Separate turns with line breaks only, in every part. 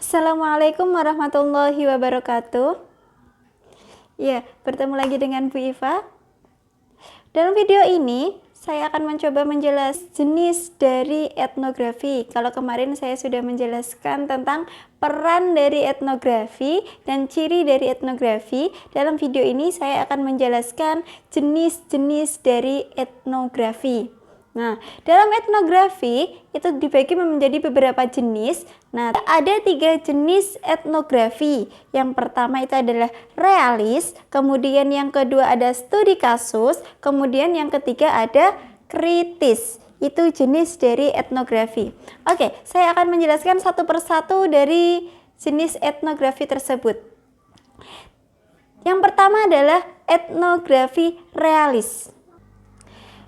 Assalamualaikum warahmatullahi wabarakatuh. Ya, bertemu lagi dengan Bu Iva. Dalam video ini, saya akan mencoba menjelaskan jenis dari etnografi. Kalau kemarin saya sudah menjelaskan tentang peran dari etnografi dan ciri dari etnografi, dalam video ini saya akan menjelaskan jenis-jenis dari etnografi. Nah, dalam etnografi itu dibagi menjadi beberapa jenis. Nah, ada 3 jenis etnografi. Yang pertama itu adalah realis, kemudian yang kedua ada studi kasus, kemudian yang ketiga ada kritis. Itu jenis dari etnografi. Oke, saya akan menjelaskan satu persatu dari jenis etnografi tersebut. Yang pertama adalah etnografi realis.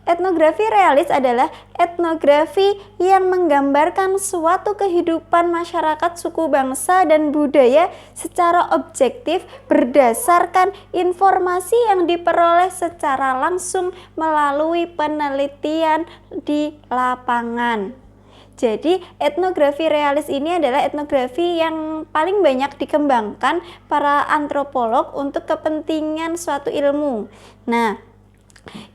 Etnografi realis adalah etnografi yang menggambarkan suatu kehidupan masyarakat, suku, bangsa, dan budaya secara objektif berdasarkan informasi yang diperoleh secara langsung melalui penelitian di lapangan. Jadi etnografi realis ini adalah etnografi yang paling banyak dikembangkan para antropolog untuk kepentingan suatu ilmu. Nah,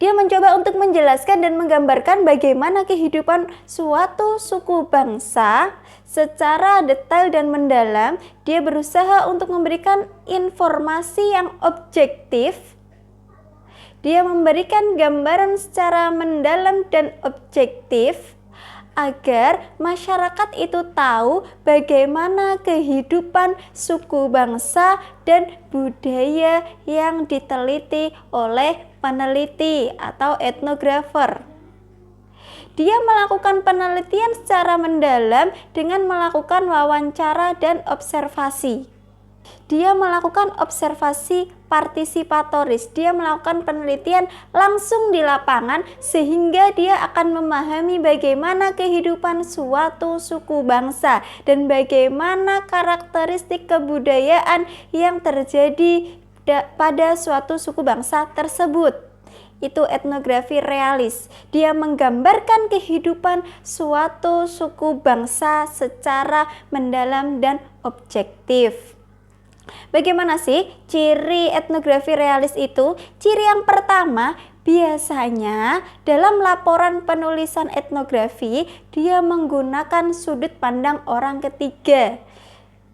dia mencoba untuk menjelaskan dan menggambarkan bagaimana kehidupan suatu suku bangsa secara detail dan mendalam. Dia berusaha untuk memberikan informasi yang objektif. Dia memberikan gambaran secara mendalam dan objektif agar masyarakat itu tahu bagaimana kehidupan suku bangsa dan budaya yang diteliti oleh peneliti atau etnografer. Dia melakukan penelitian secara mendalam dengan melakukan wawancara dan observasi. Dia melakukan observasi partisipatoris, dia melakukan penelitian langsung di lapangan sehingga dia akan memahami bagaimana kehidupan suatu suku bangsa dan bagaimana karakteristik kebudayaan yang terjadi pada suatu suku bangsa tersebut. Itu etnografi realis. Dia menggambarkan kehidupan suatu suku bangsa secara mendalam dan objektif. Bagaimana sih ciri etnografi realis itu? Ciri yang pertama, biasanya dalam laporan penulisan etnografi, dia menggunakan sudut pandang orang ketiga.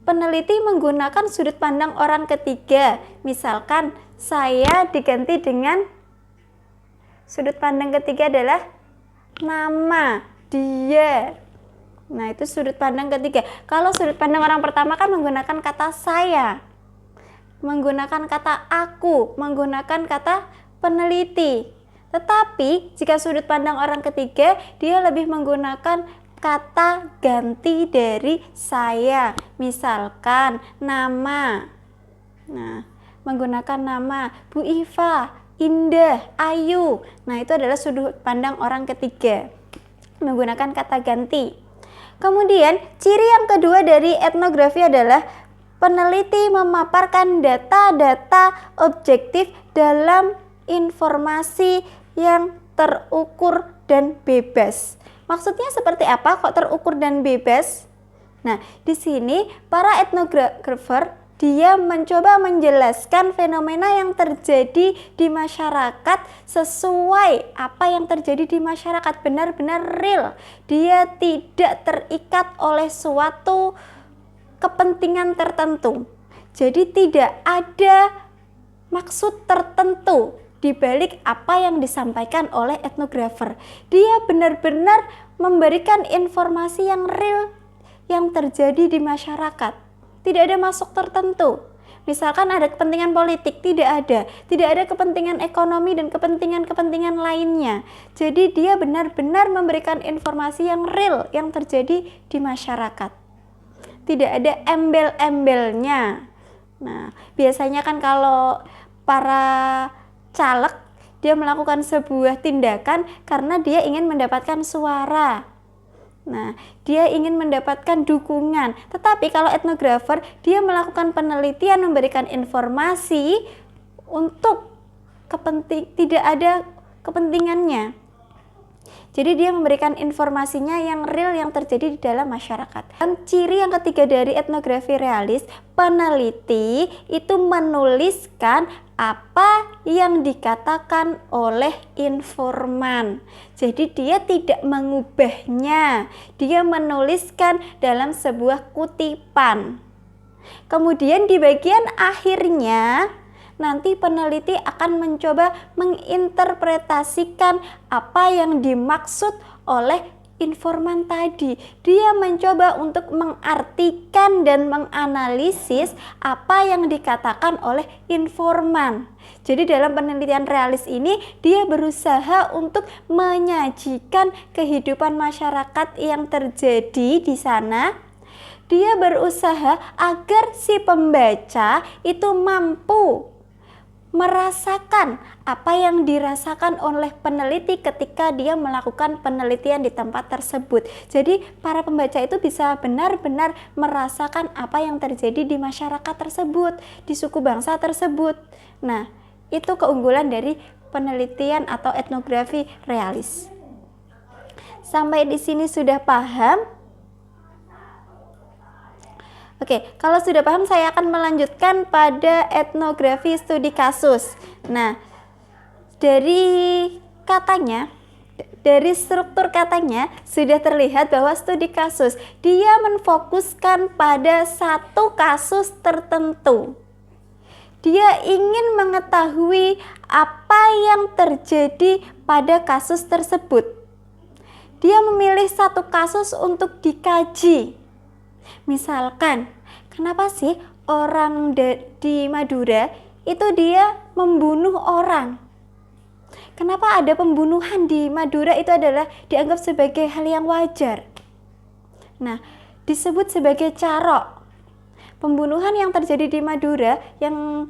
Peneliti menggunakan sudut pandang orang ketiga. Misalkan saya diganti dengan sudut pandang ketiga adalah nama, dia. Nah, itu sudut pandang ketiga. Kalau sudut pandang orang pertama kan menggunakan kata saya, menggunakan kata aku, menggunakan kata peneliti. Tetapi jika sudut pandang orang ketiga, dia lebih menggunakan kata ganti dari saya. Misalkan nama. Nah, menggunakan nama Bu Iva, Indah, Ayu. Nah, itu adalah sudut pandang orang ketiga. Menggunakan kata ganti. Kemudian, ciri yang kedua dari etnografi adalah peneliti memaparkan data-data objektif dalam informasi yang terukur dan bebas. Maksudnya seperti apa kok terukur dan bebas? Nah, di sini para etnografer dia mencoba menjelaskan fenomena yang terjadi di masyarakat sesuai apa yang terjadi di masyarakat, benar-benar real. Dia tidak terikat oleh suatu kepentingan tertentu. Jadi tidak ada maksud tertentu di balik apa yang disampaikan oleh etnografer. Dia benar-benar memberikan informasi yang real yang terjadi di masyarakat. Tidak ada masuk tertentu. Misalkan ada kepentingan politik, tidak ada. Tidak ada kepentingan ekonomi dan kepentingan-kepentingan lainnya. Jadi dia benar-benar memberikan informasi yang real yang terjadi di masyarakat. Tidak ada embel-embelnya. Nah, biasanya kan kalau para caleg dia melakukan sebuah tindakan karena dia ingin mendapatkan suara. Nah, dia ingin mendapatkan dukungan. Tetapi kalau etnografer, dia melakukan penelitian, memberikan informasi untuk tidak ada kepentingannya. Jadi dia memberikan informasinya yang real yang terjadi di dalam masyarakat. Dan ciri yang ketiga dari etnografi realis, peneliti itu menuliskan apa yang dikatakan oleh informan. Jadi dia tidak mengubahnya, dia menuliskan dalam sebuah kutipan. Kemudian di bagian akhirnya nanti peneliti akan mencoba menginterpretasikan apa yang dimaksud oleh informan tadi. Dia mencoba untuk mengartikan dan menganalisis apa yang dikatakan oleh informan. Jadi dalam penelitian realis ini dia berusaha untuk menyajikan kehidupan masyarakat yang terjadi di sana. Dia berusaha agar si pembaca itu mampu merasakan apa yang dirasakan oleh peneliti ketika dia melakukan penelitian di tempat tersebut. Jadi para pembaca itu bisa benar-benar merasakan apa yang terjadi di masyarakat tersebut, di suku bangsa tersebut. Nah, itu keunggulan dari penelitian atau etnografi realis. Sampai di sini sudah paham? Oke, kalau sudah paham saya akan melanjutkan pada etnografi studi kasus. Nah, dari katanya, dari struktur katanya sudah terlihat bahwa studi kasus dia memfokuskan pada satu kasus tertentu. Dia ingin mengetahui apa yang terjadi pada kasus tersebut. Dia memilih satu kasus untuk dikaji. Misalkan, kenapa sih orang di Madura itu dia membunuh orang? Kenapa ada pembunuhan di Madura itu adalah dianggap sebagai hal yang wajar? Nah, disebut sebagai carok. Pembunuhan yang terjadi di Madura yang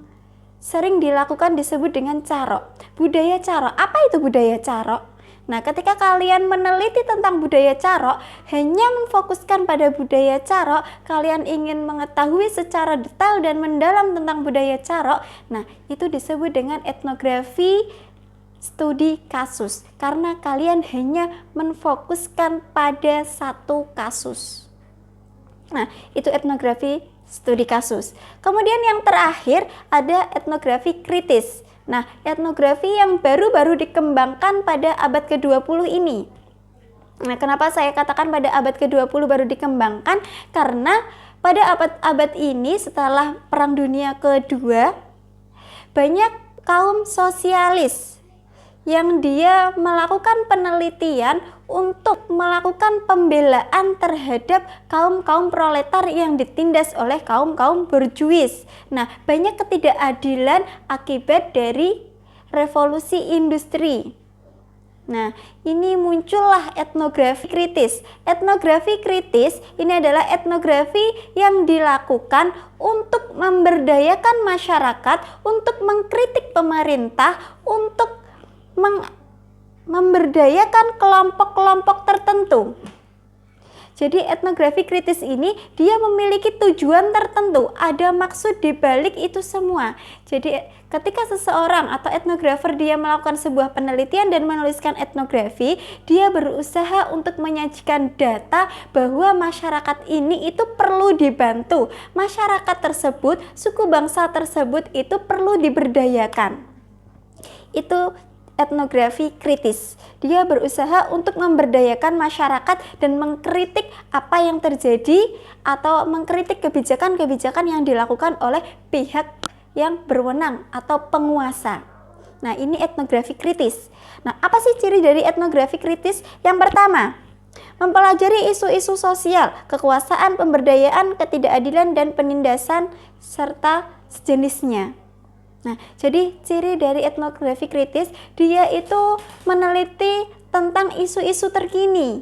sering dilakukan disebut dengan carok. Budaya carok. Apa itu budaya carok? Nah, ketika kalian meneliti tentang budaya carok, hanya memfokuskan pada budaya carok, kalian ingin mengetahui secara detail dan mendalam tentang budaya carok, nah itu disebut dengan etnografi studi kasus, karena kalian hanya memfokuskan pada satu kasus. Nah, itu etnografi studi kasus. Kemudian yang terakhir ada etnografi kritis. Nah, etnografi yang baru-baru dikembangkan pada abad ke-20 ini. Nah, kenapa saya katakan pada abad ke-20 baru dikembangkan? Karena pada abad-abad ini setelah Perang Dunia Kedua, banyak kaum sosialis yang dia melakukan penelitian untuk melakukan pembelaan terhadap kaum-kaum proletar yang ditindas oleh kaum-kaum borjuis. Nah, banyak ketidakadilan akibat dari revolusi industri. Nah, ini muncullah etnografi kritis. Etnografi kritis ini adalah etnografi yang dilakukan untuk memberdayakan masyarakat, untuk mengkritik pemerintah, untuk memberdayakan kelompok-kelompok tertentu. Jadi etnografi kritis ini dia memiliki tujuan tertentu, ada maksud di balik itu semua. Jadi ketika seseorang atau etnografer dia melakukan sebuah penelitian dan menuliskan etnografi, dia berusaha untuk menyajikan data bahwa masyarakat ini itu perlu dibantu. Masyarakat tersebut, suku bangsa tersebut itu perlu diberdayakan. Itu etnografi kritis. Dia berusaha untuk memberdayakan masyarakat dan mengkritik apa yang terjadi atau mengkritik kebijakan-kebijakan yang dilakukan oleh pihak yang berwenang atau penguasa. Nah, ini etnografi kritis. Nah, apa sih ciri dari etnografi kritis? Yang pertama, mempelajari isu-isu sosial, kekuasaan, pemberdayaan, ketidakadilan, dan penindasan, serta sejenisnya. Nah, jadi ciri dari etnografi kritis, dia itu meneliti tentang isu-isu terkini,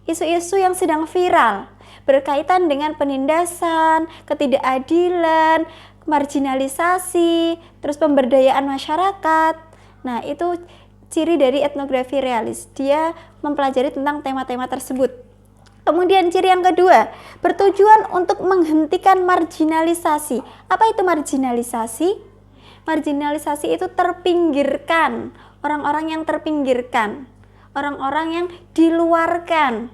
isu-isu yang sedang viral, berkaitan dengan penindasan, ketidakadilan, marginalisasi, terus pemberdayaan masyarakat. Nah, itu ciri dari etnografi realis, dia mempelajari tentang tema-tema tersebut. Kemudian ciri yang kedua, bertujuan untuk menghentikan marginalisasi. Apa itu marginalisasi? Marginalisasi itu terpinggirkan, orang-orang yang terpinggirkan, orang-orang yang diluarkan.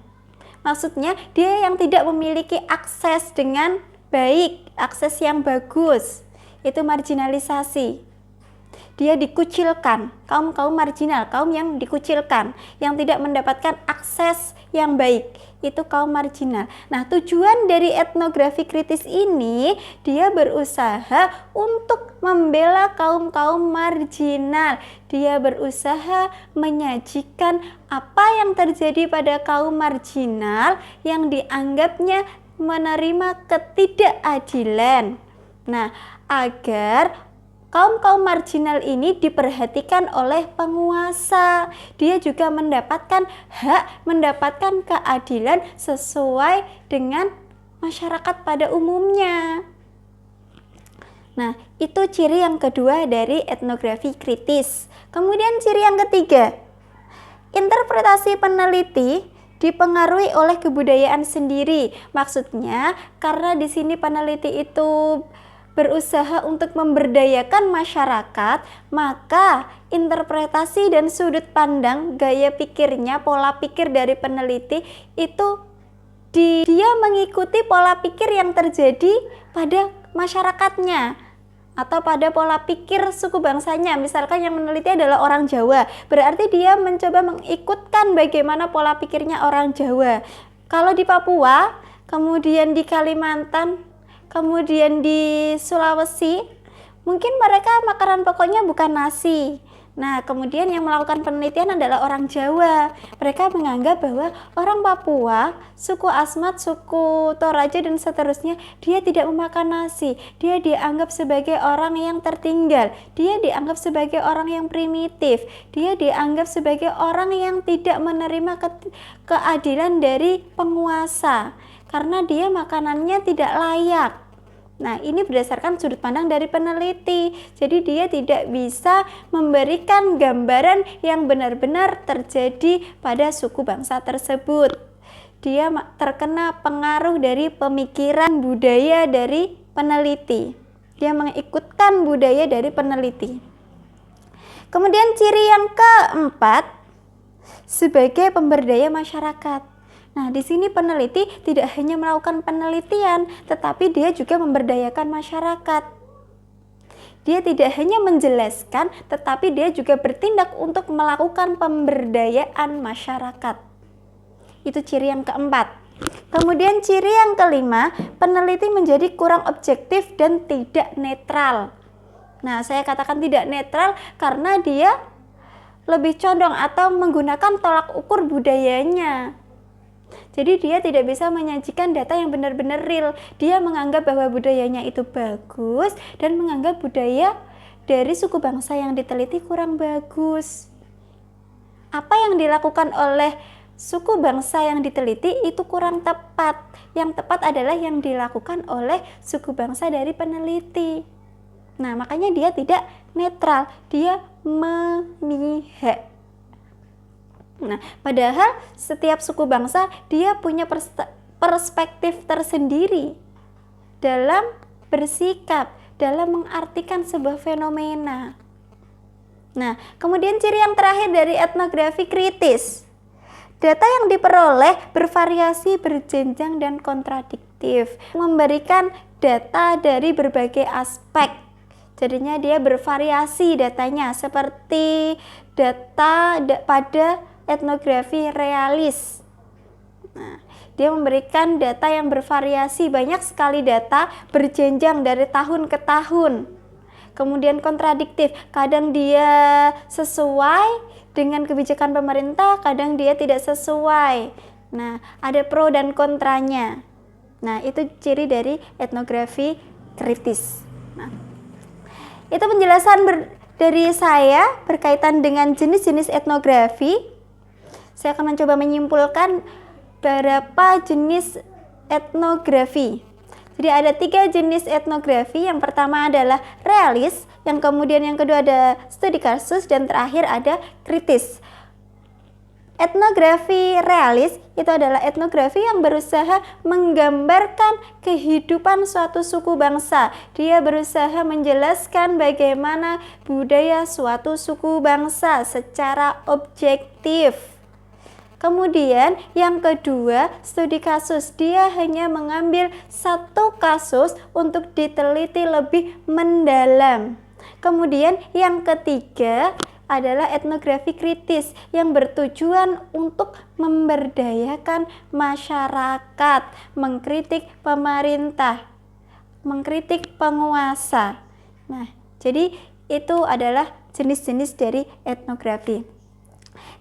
Maksudnya dia yang tidak memiliki akses dengan baik, akses yang bagus. Itu marginalisasi. Dia dikucilkan, kaum marginal, kaum yang dikucilkan, yang tidak mendapatkan akses yang baik, itu kaum marginal. Nah, tujuan dari etnografi kritis ini, dia berusaha untuk membela kaum marginal. Dia berusaha menyajikan apa yang terjadi pada kaum marginal yang dianggapnya menerima ketidakadilan. Nah, agar kaum marginal ini diperhatikan oleh penguasa. Dia juga mendapatkan hak, mendapatkan keadilan sesuai dengan masyarakat pada umumnya. Nah, itu ciri yang kedua dari etnografi kritis. Kemudian ciri yang ketiga, interpretasi peneliti dipengaruhi oleh kebudayaan sendiri. Maksudnya, karena di sini peneliti itu berusaha untuk memberdayakan masyarakat, maka interpretasi dan sudut pandang, gaya pikirnya, pola pikir dari peneliti itu dia mengikuti pola pikir yang terjadi pada masyarakatnya atau pada pola pikir suku bangsanya. Misalkan yang meneliti adalah orang Jawa, berarti dia mencoba mengikutkan bagaimana pola pikirnya orang Jawa. Kalau di Papua, kemudian di Kalimantan, kemudian di Sulawesi, mungkin mereka makanan pokoknya bukan nasi. Nah, kemudian yang melakukan penelitian adalah orang Jawa. Mereka menganggap bahwa orang Papua, suku Asmat, suku Toraja, dan seterusnya, dia tidak memakan nasi. Dia dianggap sebagai orang yang tertinggal. Dia dianggap sebagai orang yang primitif. Dia dianggap sebagai orang yang tidak menerima keadilan dari penguasa, karena dia makanannya tidak layak. Nah, ini berdasarkan sudut pandang dari peneliti. Jadi dia tidak bisa memberikan gambaran yang benar-benar terjadi pada suku bangsa tersebut. Dia terkena pengaruh dari pemikiran budaya dari peneliti. Dia mengikutkan budaya dari peneliti. Kemudian ciri yang keempat, sebagai pemberdaya masyarakat. Nah, di sini peneliti tidak hanya melakukan penelitian, tetapi dia juga memberdayakan masyarakat. Dia tidak hanya menjelaskan, tetapi dia juga bertindak untuk melakukan pemberdayaan masyarakat. Itu ciri yang keempat. Kemudian ciri yang kelima, peneliti menjadi kurang objektif dan tidak netral. Nah, saya katakan tidak netral karena dia lebih condong atau menggunakan tolak ukur budayanya. Jadi dia tidak bisa menyajikan data yang benar-benar real. Dia menganggap bahwa budayanya itu bagus dan menganggap budaya dari suku bangsa yang diteliti kurang bagus. Apa yang dilakukan oleh suku bangsa yang diteliti itu kurang tepat. Yang tepat adalah yang dilakukan oleh suku bangsa dari peneliti. Nah, makanya dia tidak netral, dia memihak. Nah, padahal setiap suku bangsa dia punya perspektif tersendiri dalam bersikap, dalam mengartikan sebuah fenomena. Nah, kemudian ciri yang terakhir dari etnografi kritis. Data yang diperoleh bervariasi, berjenjang, dan kontradiktif. Memberikan data dari berbagai aspek. Jadinya dia bervariasi datanya, seperti data pada etnografi realis. Nah, dia memberikan data yang bervariasi, banyak sekali data berjenjang dari tahun ke tahun. Kemudian kontradiktif, kadang dia sesuai dengan kebijakan pemerintah, kadang dia tidak sesuai. Nah, ada pro dan kontranya. Nah, itu ciri dari etnografi kritis. Nah, itu penjelasan dari saya berkaitan dengan jenis-jenis etnografi. Saya akan mencoba menyimpulkan beberapa jenis etnografi. Jadi ada 3 jenis etnografi. Yang pertama adalah realis, yang kemudian yang kedua ada studi kasus, dan terakhir ada kritis. Etnografi realis itu adalah etnografi yang berusaha menggambarkan kehidupan suatu suku bangsa. Dia berusaha menjelaskan bagaimana budaya suatu suku bangsa secara objektif. Kemudian yang kedua, studi kasus. Dia hanya mengambil satu kasus untuk diteliti lebih mendalam. Kemudian yang ketiga adalah etnografi kritis yang bertujuan untuk memberdayakan masyarakat, mengkritik pemerintah, mengkritik penguasa. Nah, jadi itu adalah jenis-jenis dari etnografi.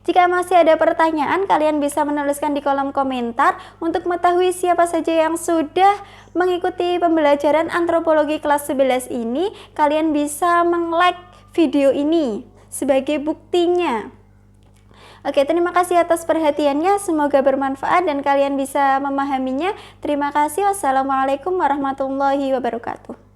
Jika masih ada pertanyaan, kalian bisa menuliskan di kolom komentar. Untuk mengetahui siapa saja yang sudah mengikuti pembelajaran antropologi kelas 11 ini, kalian bisa meng-like video ini sebagai buktinya. Oke, terima kasih atas perhatiannya. Semoga bermanfaat dan kalian bisa memahaminya. Terima kasih. Wassalamualaikum warahmatullahi wabarakatuh.